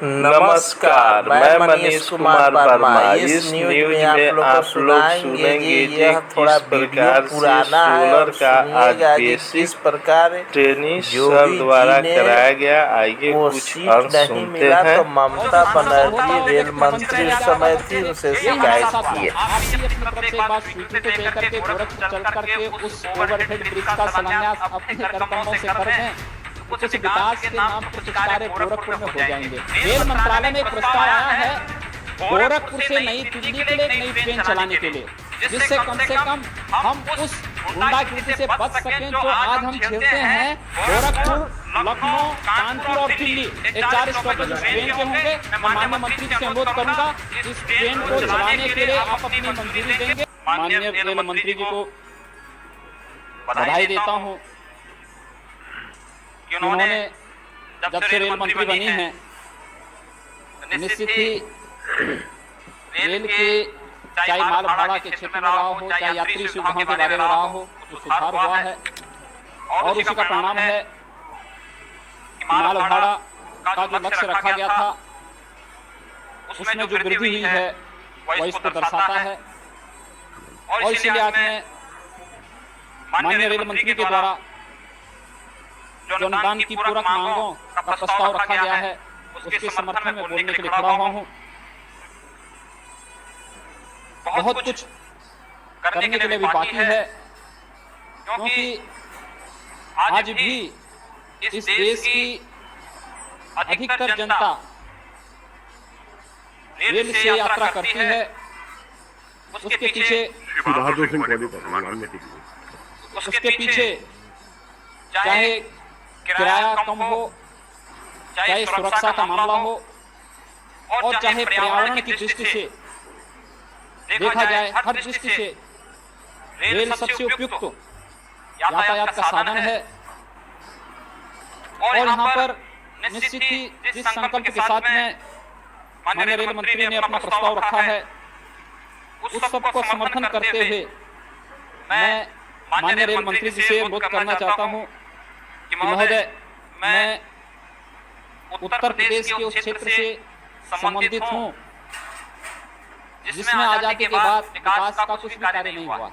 नमस्कार, मैं मनीष कुमार वर्मा। इस न्यूज में आप लोग सुनेंगे कि थोड़ा किस प्रकार से सोलर का आज बेसिक ट्रेनिंग सर द्वारा कराया गया। आइए कुछ अंश सुनते हैं। तो ममता बनर्जी रेल मंत्री उस समय थी, उनसे शिकायत की है। उस ओवरहेड ब्रिज का शिलान्यास अपने कर्तव्यों से कर दें, कुछ विकास के नाम पर कुछ कार्य गोरखपुर में हो जाएंगे। रेल मंत्रालय में एक प्रस्ताव आया है गोरखपुर से नई दिल्ली के लिए नई ट्रेन चलाने के लिए, जिससे कम से कम हम उस गुंडागिरी से बच सकें जो आज हम झेलते हैं। गोरखपुर, लखनऊ, कानपुर और दिल्ली ये 4 स्टॉपेज ट्रेन के होंगे। मैं माननीय मंत्री से अनुरोध करूंगा इस ट्रेन को चलाने के लिए आप अपनी मंजूरी देंगे। माननीय रेल मंत्री जी को बधाई देता हूँ कि उन्होंने जब से रेल मंत्री बनी है निश्चित ही रेल के चाहे माल भाड़ा के क्षेत्र में रहा हो, चाहे यात्री सुविधाओं के बारे में रहा हो, तो सुधार हुआ है। और उसी का परिणाम है कि माल भाड़ा का जो लक्ष्य रखा गया था उसमें जो वृद्धि हुई है वह इसको दर्शाता है। और इसीलिए आज मैं माननीय रेल मंत्री के द्वारा जो अनुदान की पूरक मांगों का प्रस्ताव रखा गया है उसके समर्थन में बोलने के लिए खड़ा हुआ हूँ। बहुत कुछ करने के लिए भी बाकी है, क्योंकि आज भी इस देश की अधिकतर जनता रेल से यात्रा करती है। उसके पीछे चाहे किराया कम हो, चाहे सुरक्षा का मामला हो, और चाहे पर्यावरण की दृष्टि से देखा जाए, हर दृष्टि से रेल सबसे उपयुक्त यातायात का साधन है। और यहाँ पर निश्चित ही जिस संकल्प के साथ में माननीय रेल मंत्री ने अपना प्रस्ताव रखा है उस सबको समर्थन करते हुए मैं माननीय रेल मंत्री जी से अनुरोध करना चाहता हूँ कि महोदय, मैं उत्तर प्रदेश के उस क्षेत्र से संबंधित हूँ जिसमें आजादी के बाद विकास का कुछ भी कार्य नहीं हुआ।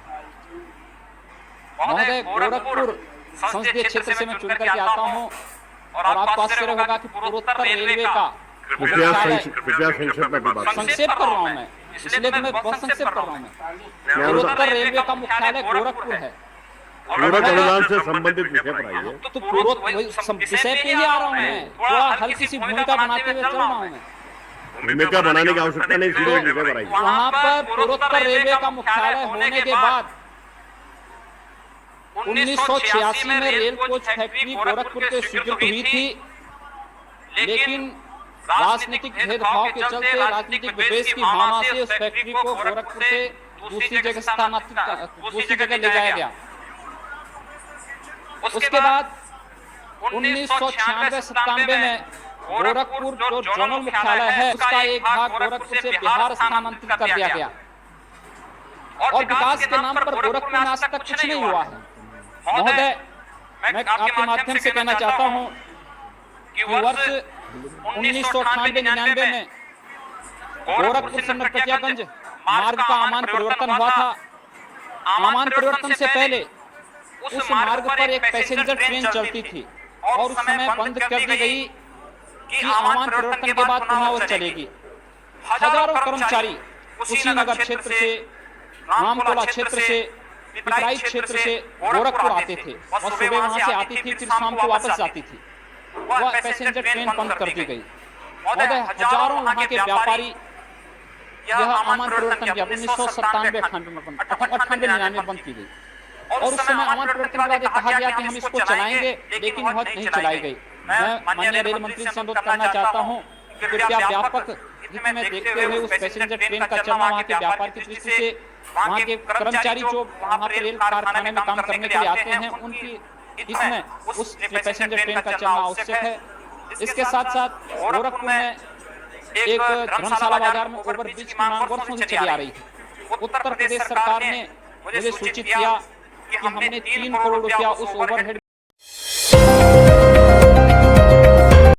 महोदय, गोरखपुर संसदीय क्षेत्र से मैं चुन करके आता हूँ और आपको आश्चर्य होगा कि पूर्वोत्तर रेलवे का संक्षेप कर रहा हूँ मैं, इसलिए तो मैं बहुत संक्षेप कर रहा हूँ। पूर्वोत्तर रेलवे का मुख्यालय गोरखपुर है। अनुदान से संबंधित विषय पर आइए। तो विषय पे ही आ रहा हूँ मैं, थोड़ा हल्की सी भूमिका बनाते हुए चल रहा हूँ मैं। भूमिका बनाने की आवश्यकता नहीं, सीधे विषय पर आइए। वहाँ पर पूर्वोत्तर रेलवे का मुख्यालय होने के बाद 1986 में रेल कोच फैक्ट्री गोरखपुर के स्वीकृत हुई थी, लेकिन राजनीतिक भेदभाव के चलते, राजनीतिक विद्वेष की भावना से उस फैक्ट्री को गोरखपुर से दूसरी जगह ले जाया गया। उसके बाद 1996-97 में गोरखपुर जो जोनल मुख्यालय है उसका एक भाग गोरखपुर से बिहार स्थानांतरित कर दिया गया। और विकास के नाम पर गोरखपुर में आज तक कुछ नहीं हुआ है। महोदय, मैं आपके माध्यम से कहना चाहता हूं कि वर्ष 1998-99 में गोरखपुर से नरकटियागंज मार्ग का आमान परिवर्तन हुआ था। आमान परिवर्तन से पहले उस मार्ग पर एक पैसेंजर ट्रेन चलती थी और उस समय बंद कर दी गई कि आमान परिवर्तन के बाद पुनः वो चलेगी। हजारों कर्मचारी उसी नगर क्षेत्र से, रामकोला क्षेत्र से, पिपराई क्षेत्र से गोरखपुर आते थे और सुबह वहां से आती थी, फिर शाम को वापस जाती थी। वह पैसेंजर ट्रेन बंद कर दी गई। महोदय, हजारों वहां के व्यापारी यह आमान परिवर्तन किया 1997-98 में बंद की गई। और उस समय आमान परिवर्तन के बाद कहा गया कि हम इसको चलाएंगे, लेकिन वह नहीं चलाई गई। मैं माननीय रेल मंत्री से अनुरोध करना चाहता हूं कि कृपया व्यापक हित में देखते हुए उस पैसेंजर ट्रेन का चलना वहां के व्यापार की दृष्टि से, वहां के कर्मचारी जो वहां पर रेल कारखाने में काम करने के लिए आते हैं उनकी हित में उस पैसेंजर ट्रेन का चलना आवश्यक है। इसके साथ साथ गोरखपुर में एक धर्मशाला बाजार में ओवरब्रिज की मांग वर्षों से चली आ रही थी। उत्तर प्रदेश सरकार ने मुझे सूचित किया कि हमने 3 करोड़ रुपया उस ओवरहेड